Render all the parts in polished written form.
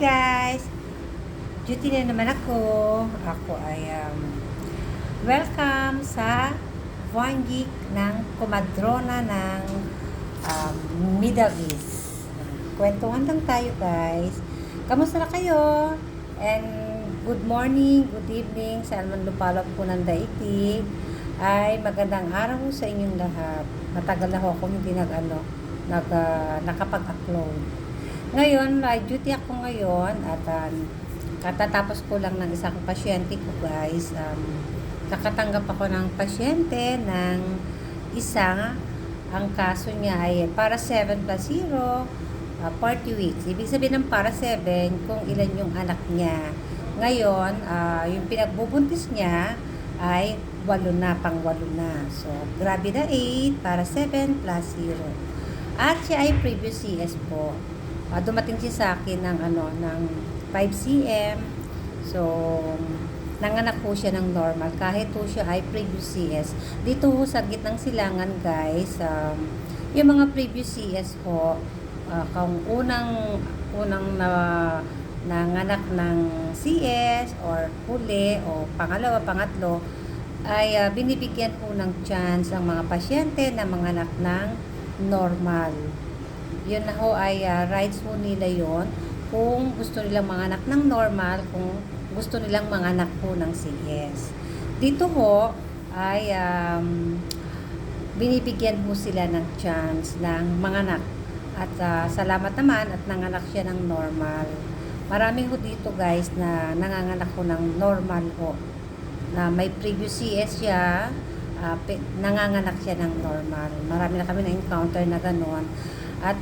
guys! Duty na naman ako. Ako ay welcome sa Buangik ng Kumadrona ng Middle East. Kwentuhan lang tayo guys. Kamusta na kayo? And good morning, good evening sa man lupalop po ng daigdig. Ay magandang araw sa inyong lahat. Matagal na ako hindi nakapag-upload. Ngayon, live duty ako ngayon at katatapos ko lang ng isang pasyente ko guys. Nakatanggap ako ng pasyente ng isa. Ang kaso niya ay para 7+0, 40 weeks. Ibig sabihin ng para 7 kung ilan yung anak niya. Ngayon, yung pinagbubuntis niya ay 8 na, pang 8 na. So, grabe na 8 para 7+0. At siya ay previous CS po. Dumating siya sa akin ng 5 cm. So, nanganak po siya ng normal kahit po siya ay previous CS. Dito po sa gitnang silangan guys, yung mga previous CS po, kung unang nanganak ng CS or huli o pangalawa, pangatlo, ay binibigyan po ng chance ang mga pasyente na manganak ng normal. Yun na ho ay rights po nila yon kung gusto nilang manganak ng normal, kung gusto nilang manganak po ng CS. Dito ho ay binibigyan po sila ng chance ng manganak. At salamat naman at nanganak siya ng normal. Marami ho dito guys na nanganganak ko ng normal ho. Na may previous CS siya, nanganganak siya ng normal. Marami na kami na-encounter na gano'n. At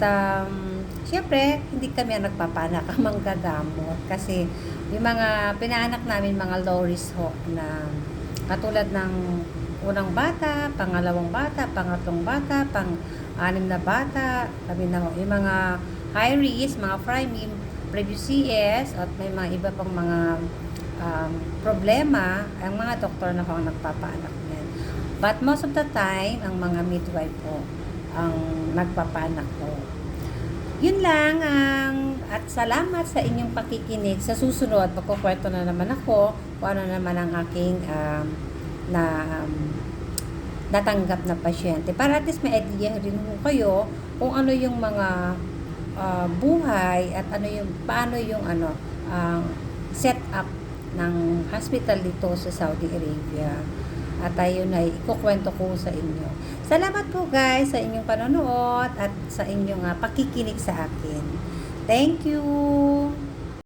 syempre, hindi kami nagpapanak ang manggagamot kasi yung mga pinaanak namin mga low risk ho na katulad ng unang bata, pangalawang bata, pangatlong bata, pang-anim na bata, kami na ho, yung mga high risk, mga priming, previous CS at may mga iba pang mga problema, ang mga doktor na ho ang nagpapaanak niyan. But most of the time, ang mga midwife po ang nagpapanak ko. Yun lang at salamat sa inyong pakikinig. Sa susunod, magkukwento na naman ako kung ano naman ang aking natanggap na pasyente. Para at least may idea rin po kayo kung ano yung mga buhay at paano yung setup ng hospital dito sa Saudi Arabia. At ayun ay ikukwento ko sa inyo. Salamat po guys sa inyong panonood at sa inyong pakikinig sa akin. Thank you!